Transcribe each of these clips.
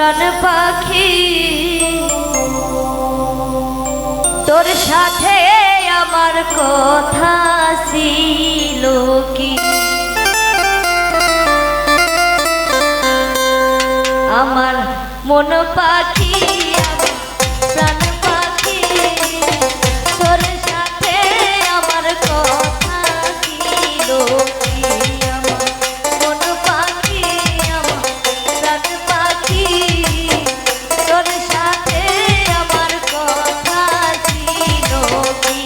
প্রাণ পাখি তোর সাথে আমার কথা ছিল কি আমার মন পাখি প্রাণ পাখি তোর সাথে আমার কথা ছিল কি আমার মন পাখি আমার প্রাণ পাখি তোর সাথে আমার কথা ছিল কি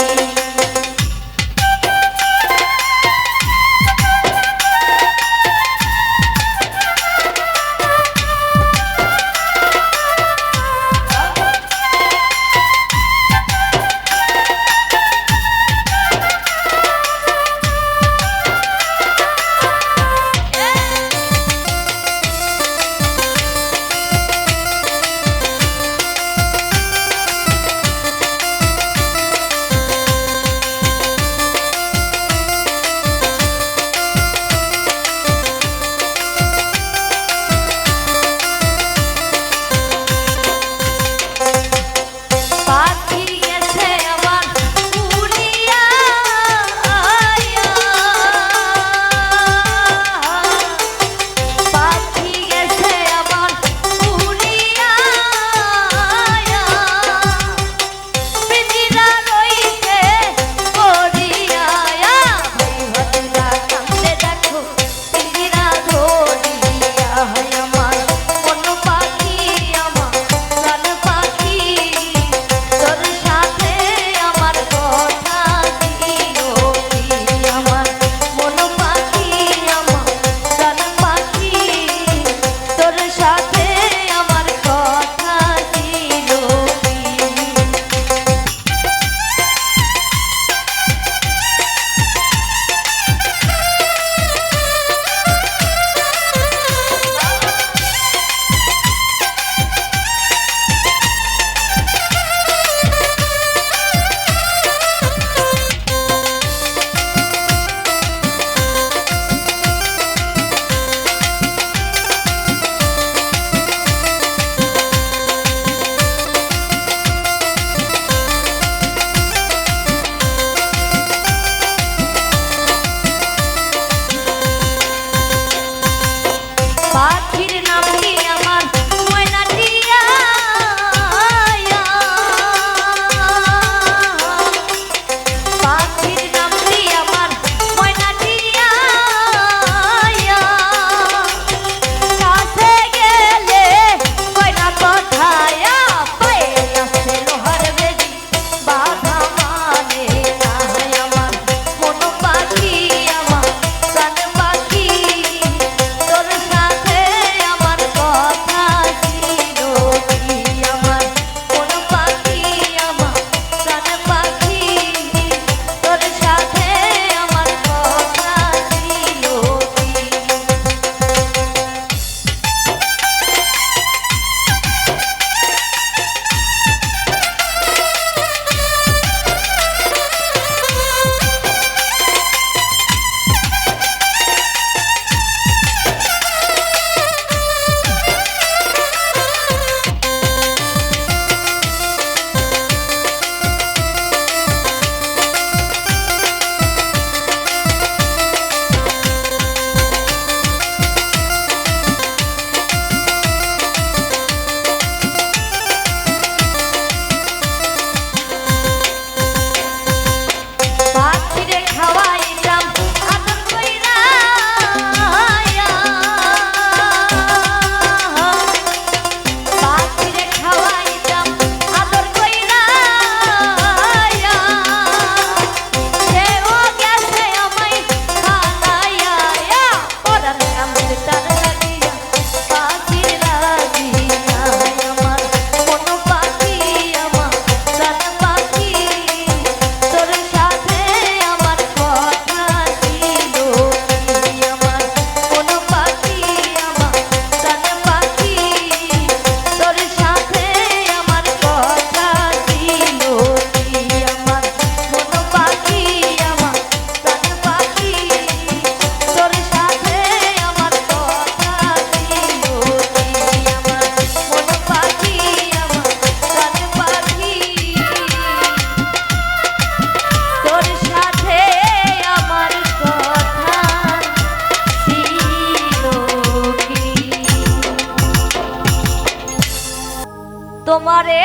তোমারে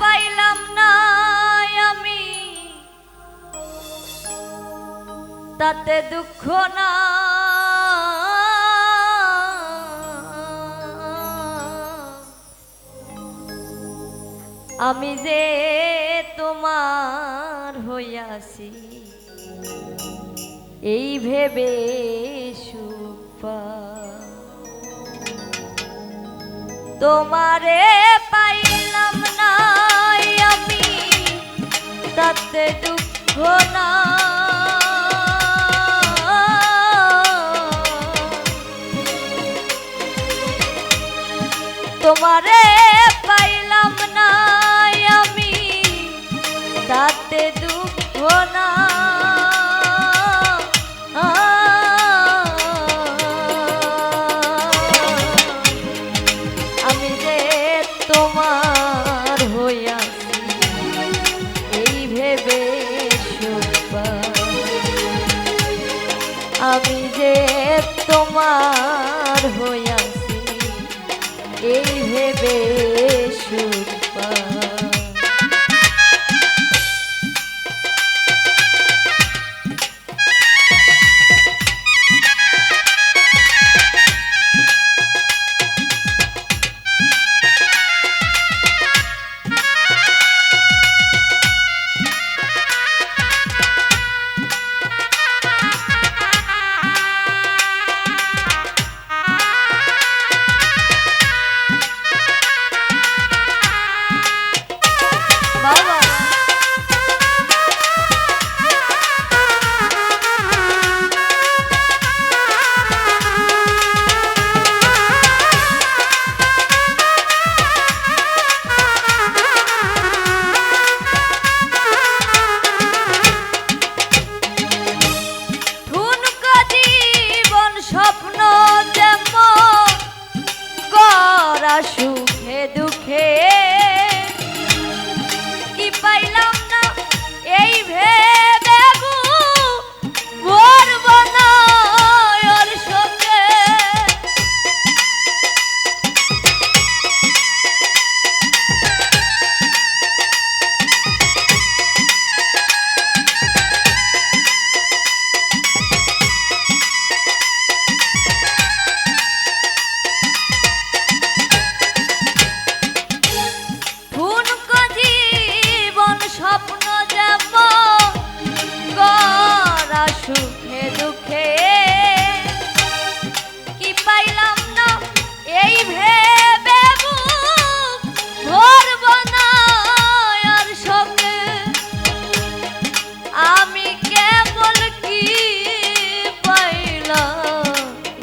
পাইলাম না আমি, তাতে দুঃখ না, আমি যে তোমার হইয়াছি এই ভেবে সুখ পাই। তোমারে পাইলাম না আমি, তাতে দুঃখ না, তোমারে পাইলাম না আমি, তাতে দুঃখ না, আমি যে তোমার হইয়াছি এই ভেবে সুখ পাই। আমি যে তোমার হইয়াছি এই ভেবে সুখ পাই। সুখে দুঃখে কি পাইলাম না এই ভেবে মরব না ওর সঙ্গে। স্বপ্ন যাব গড়া সুখে দুঃখে কি পাইলাম না এই ভেবে ভরব না আর সঙ্গে। আমি কেবল কি পাইলাম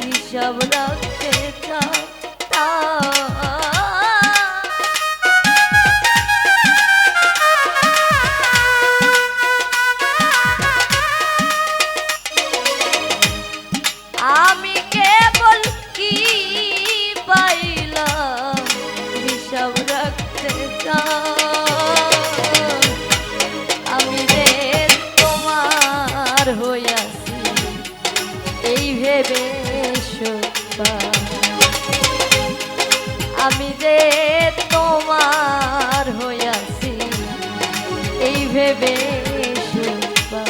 হিসাব রাখতে চাই, আমি কেবল কি পাইলাম হিসাব রাখতে চাই। আমি যে তোমার হইয়াছি এই ভেবে সুখ পাই। আমি যে তোমার হইয়াছি এই ভেবে সুখ পাই।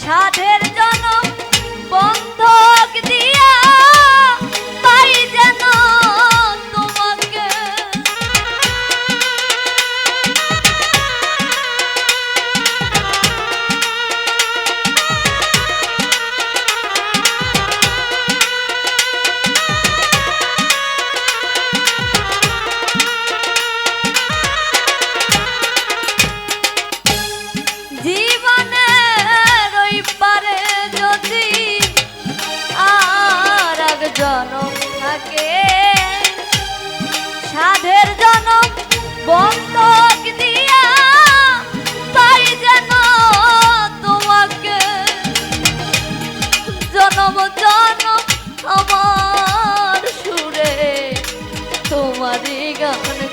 সাধের জনম বন্ধক দিয়া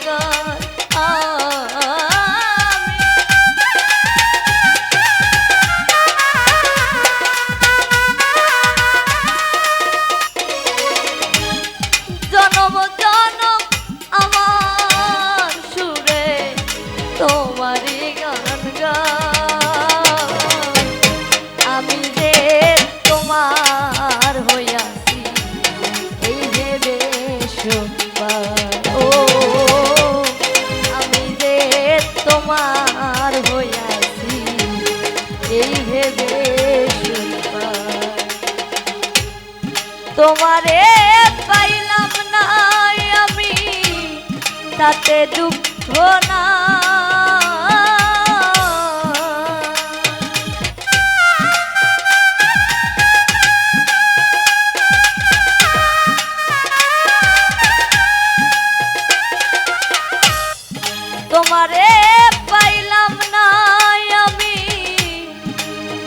কারাগার জনম জনম আমার সুরে তোমারই গান গাই আমি যে তোমার হইয়াছি এই ভেবে ও আমি যে তোমার হইয়াছি এই ভেবে তোমারে পাইলাম না আমি তাতে দুঃখ না তোমারে পাইলাম না আমি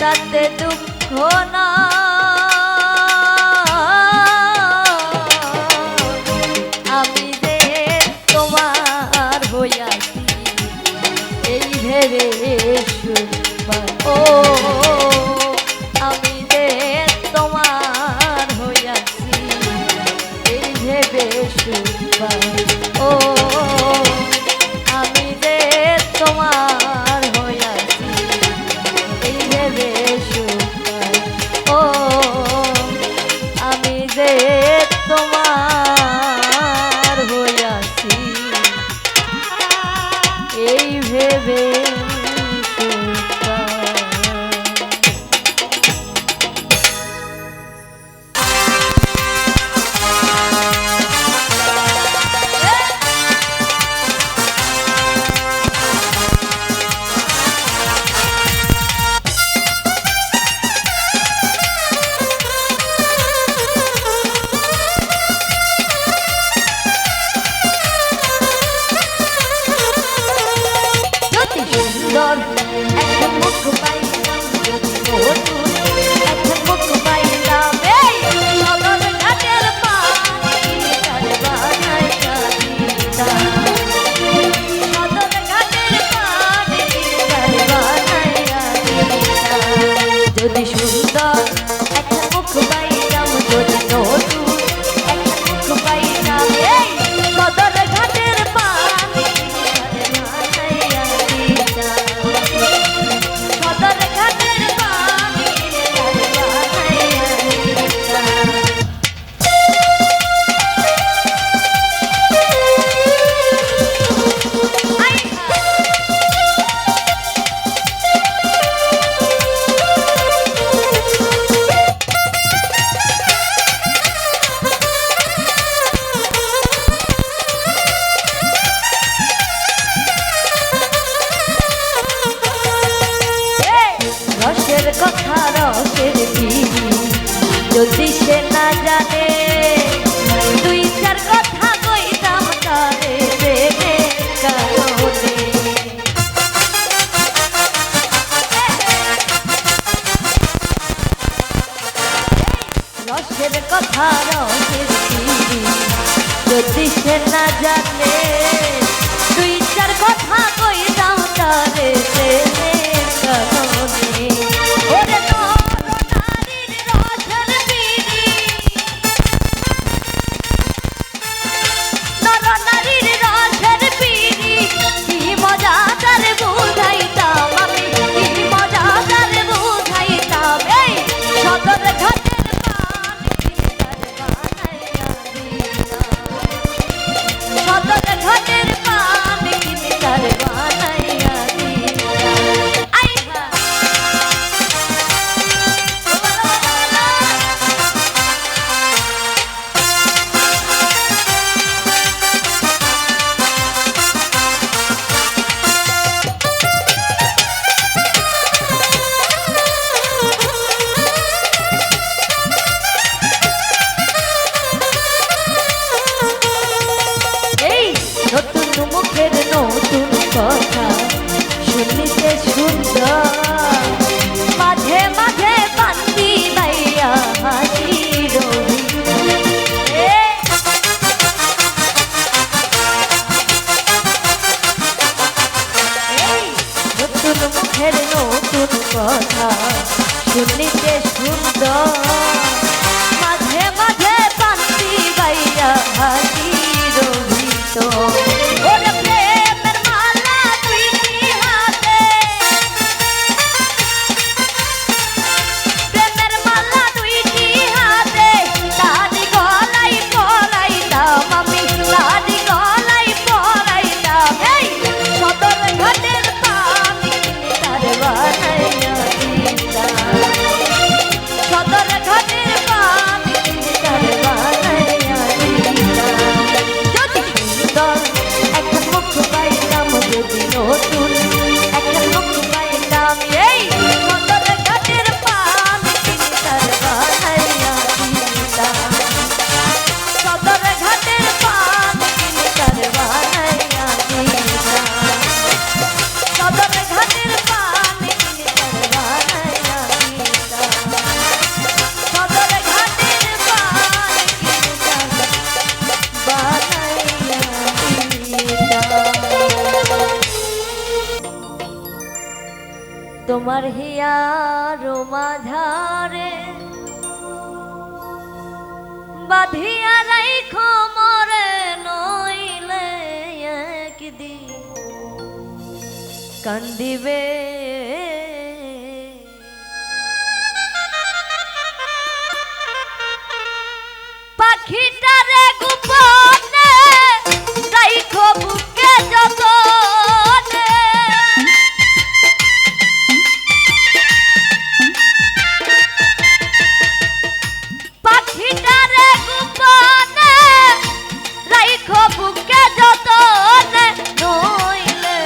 তাতে দুঃখ না আমি যে তোমার হইয়াছি এই ভেবে ও আমি যে তোমার হইয়াছি এই ভেবে ও আমি যে তোমার হইয়াছি এই ভেবে ও আমি যে তোমার হইয়াছি এই ভেবে সুন্দর একটা মুখ পাইলাম একটা মুখ পাইলাম এই সদর ঘাটের পানি বানাইয়া দিতাম সদর ঘাটের পানি বানাইয়া দিতাম যদি সুন্দর একটা মুখ পাইলাম যদি নতুন একটা মুখ পাইলাম এই সদর ঘাটের পানি সদর ঘাটের পানি রসের কথা রসের পিড়ি যদি সে না জানে দুই চার কথা কইতাম তারে প্রেমের কারণে রসের কথা রসের পিড়ি যদি সে না জানে দুই চার কথা কইতাম তারে প্রেমের কারণে ওরে নরনারীর রসের পিড়ি নরনারীর রসের পিড়ি কি মজাদার বুঝাইতাম আমি কি মজাদার বুঝাইতাম এই সদর ঘাটের সদর ঘাটের পানি তার বানাইয়া দিতাম কথা শুনিতে সুন্দর, মাঝে মাঝে শান্তি গাইয়া হাজির ভিতর। ওরে প্রেমের মালা দুইটি হাতে, প্রেমের মালা দুইটি হাতে, তারি গলায় পরাইতাম আমি, তারি গলায় পরাইতাম। এই সদর ঘাটের পানি তার বানাইয়া দিতাম, সদর ঘাটের পানি তার বানাইয়া দিতাম। যদি সুন্দর একটা মুখ পাইতাম, যদি নতুন একটা মুখ পাইতাম, এই সদর ঘাটের পানি তার বানাইয়া দিতাম, সদর ঘাটের পানি তার বানাইয়া দিতাম, সদর ঘাটের পানি তার বানাইয়া দিতাম, সদর ঘাটের পানি তার বানাইয়া দিতাম। তোমার হিয়ার মাঝারে বাঁধিয়া রাইখো মরে, নইলে একদিন কান্দিবে। পাখিটারে গোপনে রাইখো বুকে যতনে, পাখিটারে গোপনে রাইখো বুকে যতনে, নইলে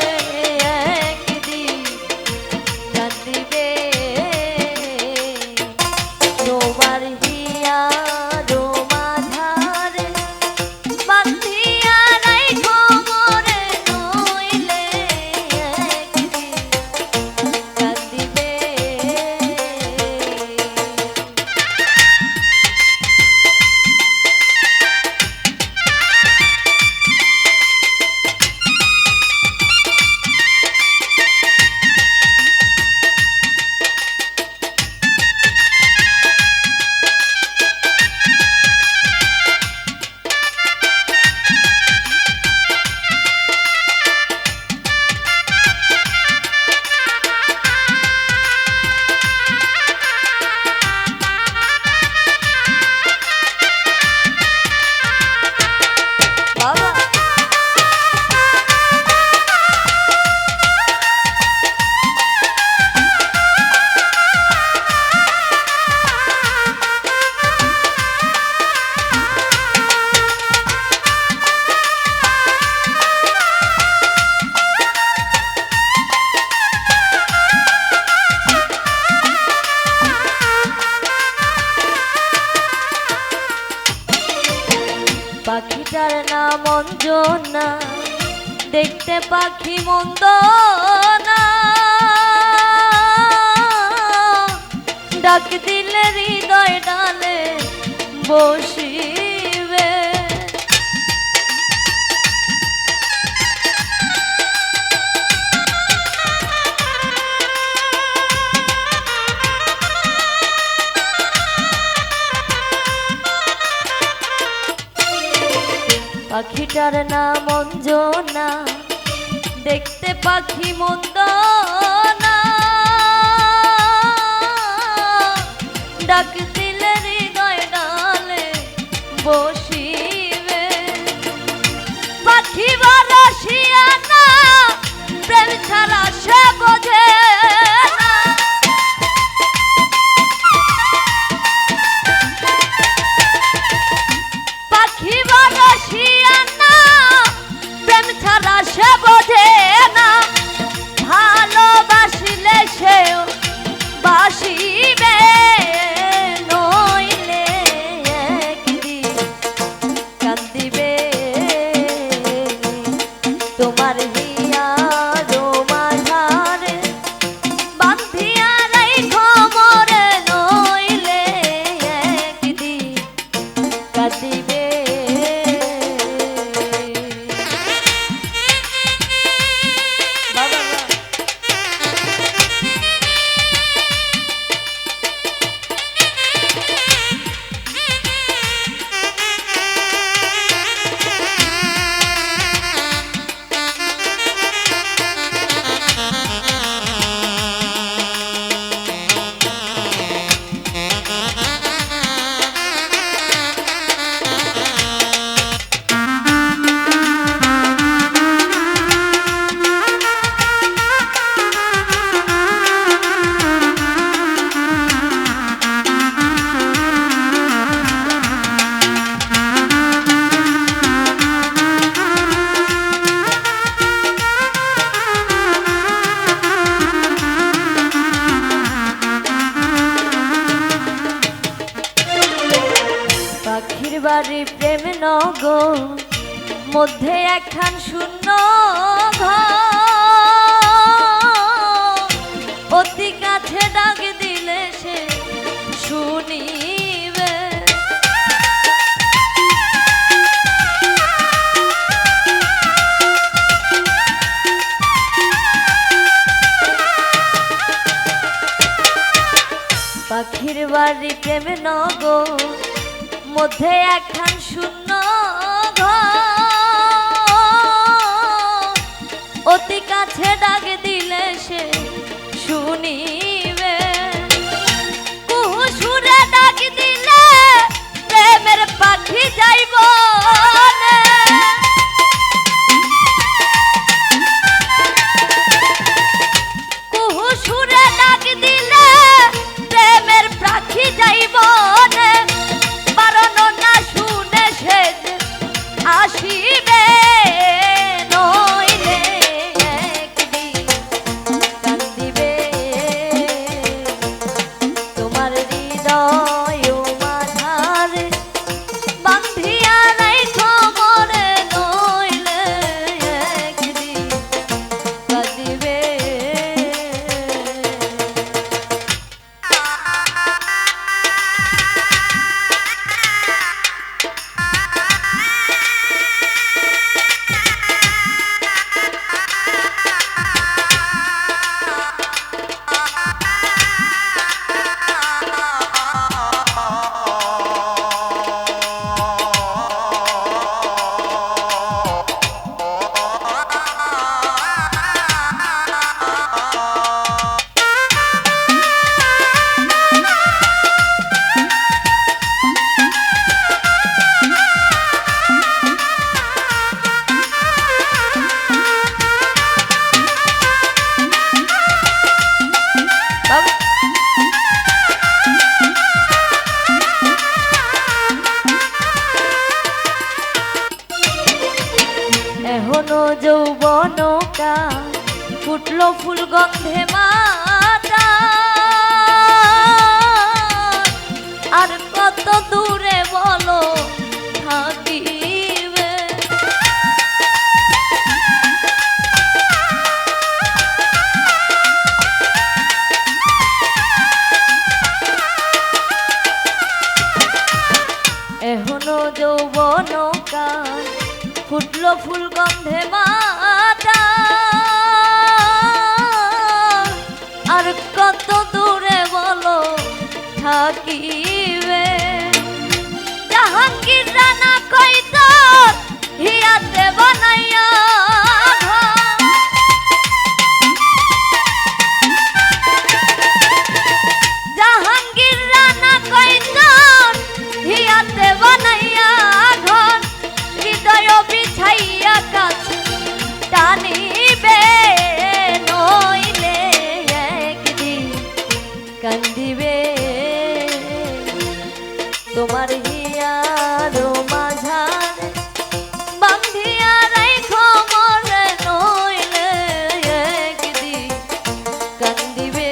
একদিন কান্দিবে। তোমার হিয়ার মাঝারে বাঁধিয়া রাইখো মোরে, নইলে একদিন কান্দিবে। বাবা পাখিটার নাম অঞ্জনা, দেখতে পাখি মন্দ না, ডাক দিলে হৃদয় ডালে বসিবে। পাখিটার নাম অঞ্জনা, দেখতে পাখি মন্দ না, ডাক দিলে হৃদয় ডালে বসিবে। পাখি বরসিয়ানা, প্রেম ছাড়া সে বোঝে না, পাখি বরসিয়ানা, প্রেম ছাড়া সে বোঝে না, ভালো বাড়ি প্রেম নগর মধ্যে একখান শূন্য ঘর অতি কাছে ডাক দিলে সে শুনিবে পাখির বাড়ি প্রেম নগর মধ্যে একখান শূন্য ঘর অতি কাছে ডাক দিলে সে শুনিবে কুহু সুরে ডাক দিলে প্রেমের পাখি যাইব কুহু সুরে ডাক দিলে প্রেমের পাখি যাইব আসিবে নইলে একদিন কান্দিবে তোমার হৃদয় মাঝারে বান্ধিয়া রাইখো মোরে নইলে একদিন কান্দিবে এখনো যৌবনকা ফুটলো ফুল গন্ধে মাতা আর কত দূরে বলো থাকিবে এখনো যৌবনকা ফুটলো ফুল গন্ধে মাতা আর কত দূরে বলো থাকিবে জাহাঙ্গীর রানা কইত হিয়াতে বানাইয়া জাহাঙ্গীর রানা কইত হিয়াতে বানাইয়া ঘর হৃদয় বিছাইয়া কাছে টানিবে নইলে একদিন কান্দিবে তোমার হিয়ার মাঝারে বান্ধিয়া রাইখো মোরে নইলে একদিন কান্দিবে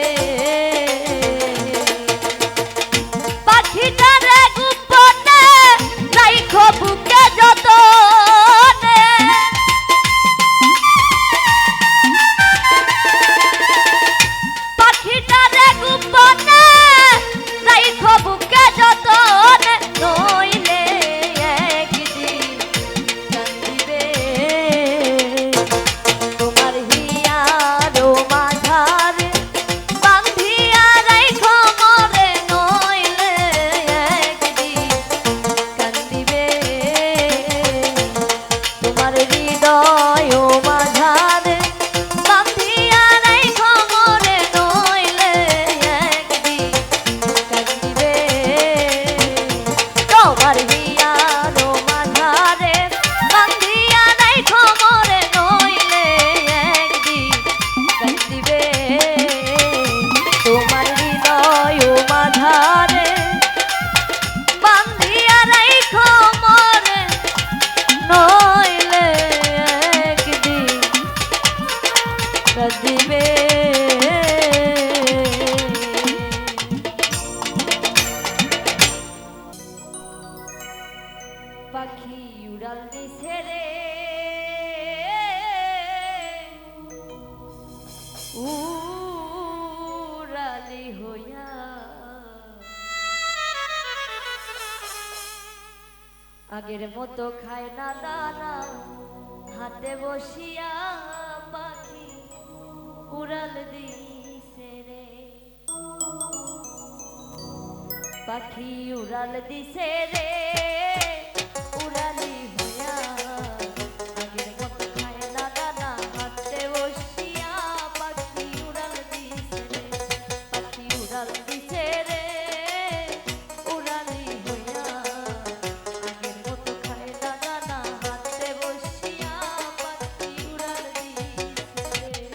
পাখিটারে গোপনে রাইখো বুকে যতনে পাখিটারে গোপনে রাইখো বুকে যতনে নইলে আগের মতো খায় না দানা, হাতে বসিয়া পাখি উড়াল দিছে রে, পাখি উড়াল দিছে রে, উড়ালি হইয়া। আগের মতো খায় না দানা, হাতে বসিয়া পাখি উড়াল দিছে রে, পাখি উড়াল দিছে রে, উড়ালি হইয়া। আগের মতো খায় না দানা, হাতে বসিয়া পাখি উড়াল দিছে রে।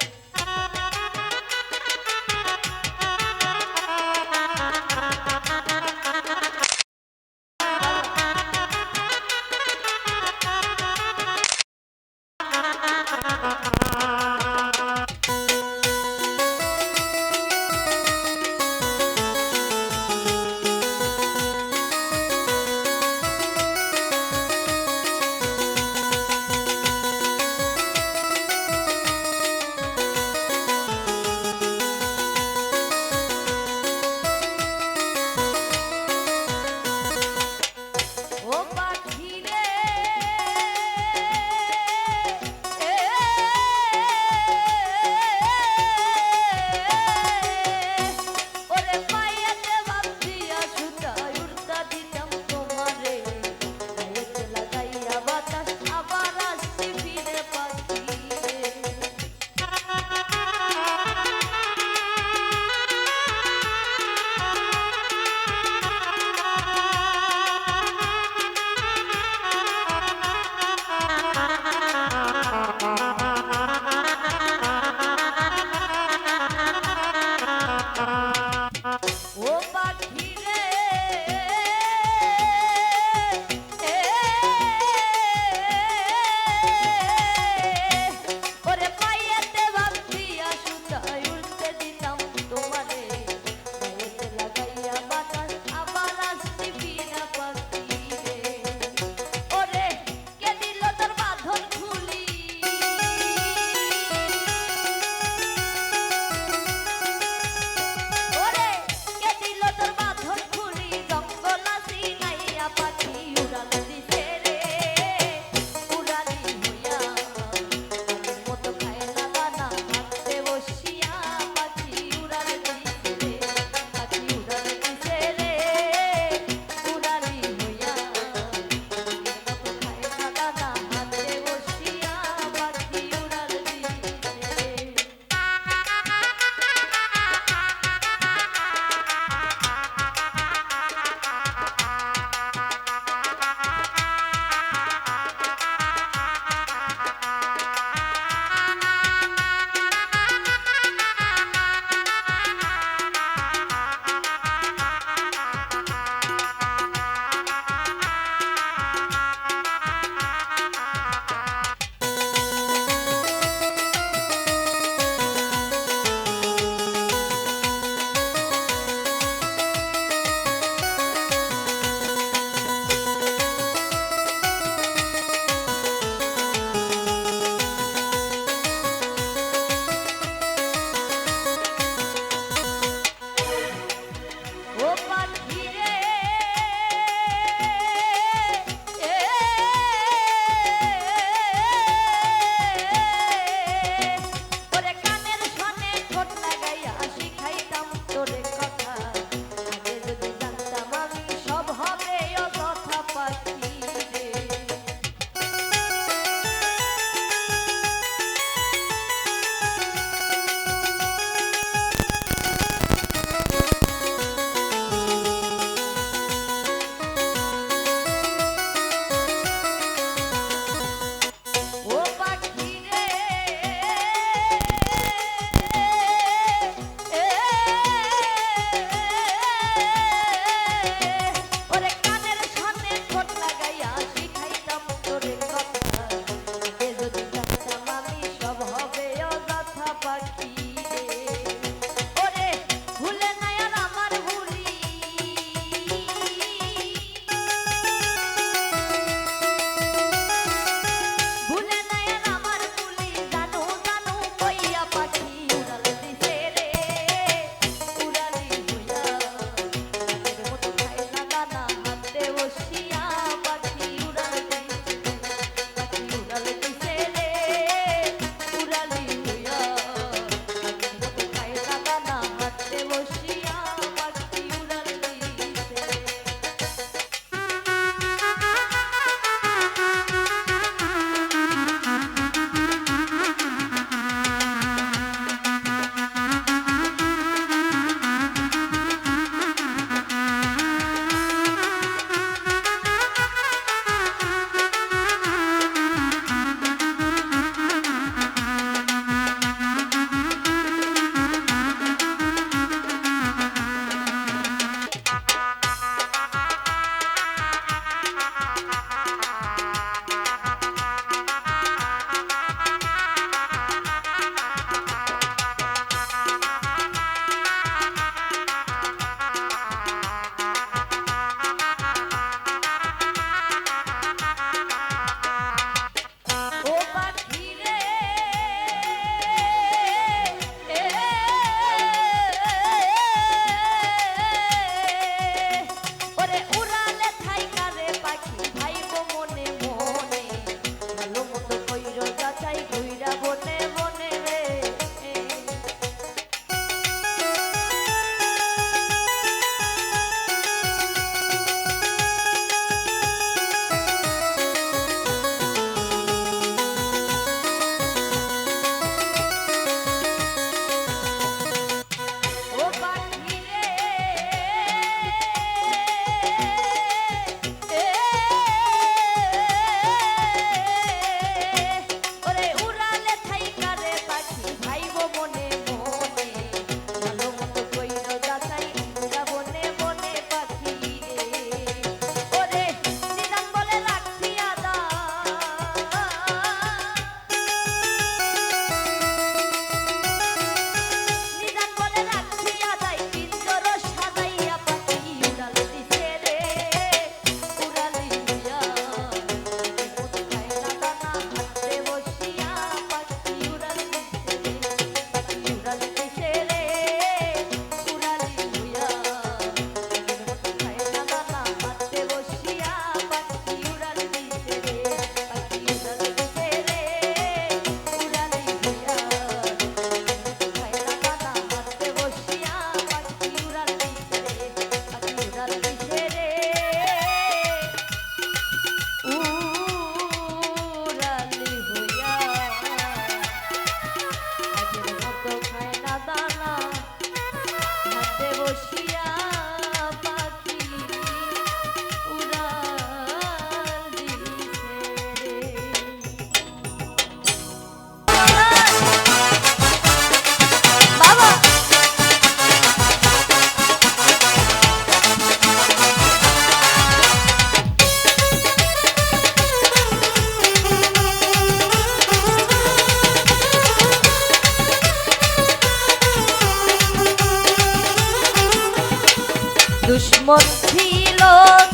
দুশ্মন ছিল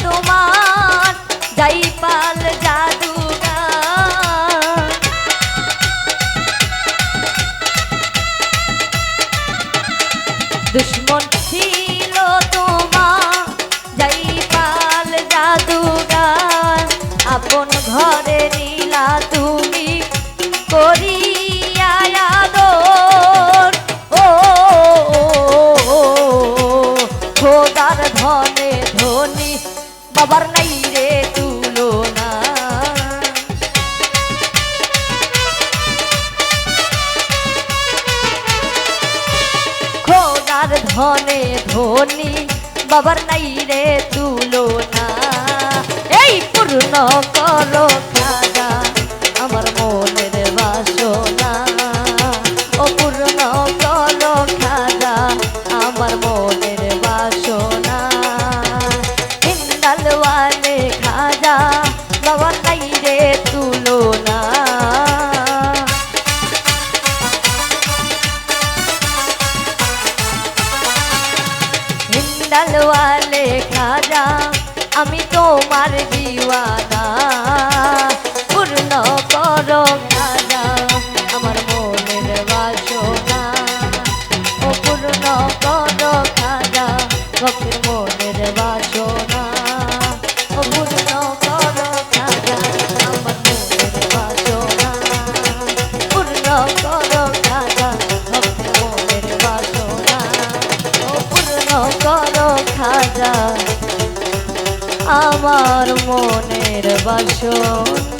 তোমার জাইপাল জাদুগার, দুশ্মন ছিল তোমার জাইপাল জাদুগার, আপন ঘরে নিলা তুমি করিয়া আদর। ও খোদার ধনে ধনী বাবার নাই রে তুলনা, খোদার ধনে ধনী বাবার নাই রে তুলনা। এই পূর্ণ করো খাজা আমার মনের বাসনা, ও পূর্ণ করো খাজা আমার মনের বাসনা। হিন্দালওয়ালে খাজা বাবার নাই রে তুলনা, হিন্দালওয়ালে খাজা আমি তোমার দিওয়ানা, পূর্ণ করো খাজা আমার মনের বাসনা, ও পূর্ণ করো খাজা ভক্তের মনের বাসনা, ও পূর্ণ করো খাজা আমার মনের বাসনা, পূর্ণ করো খাজা ভক্তের মনের বাসনা, ও পূর্ণ করো খাজা আমার মনের বাসনা।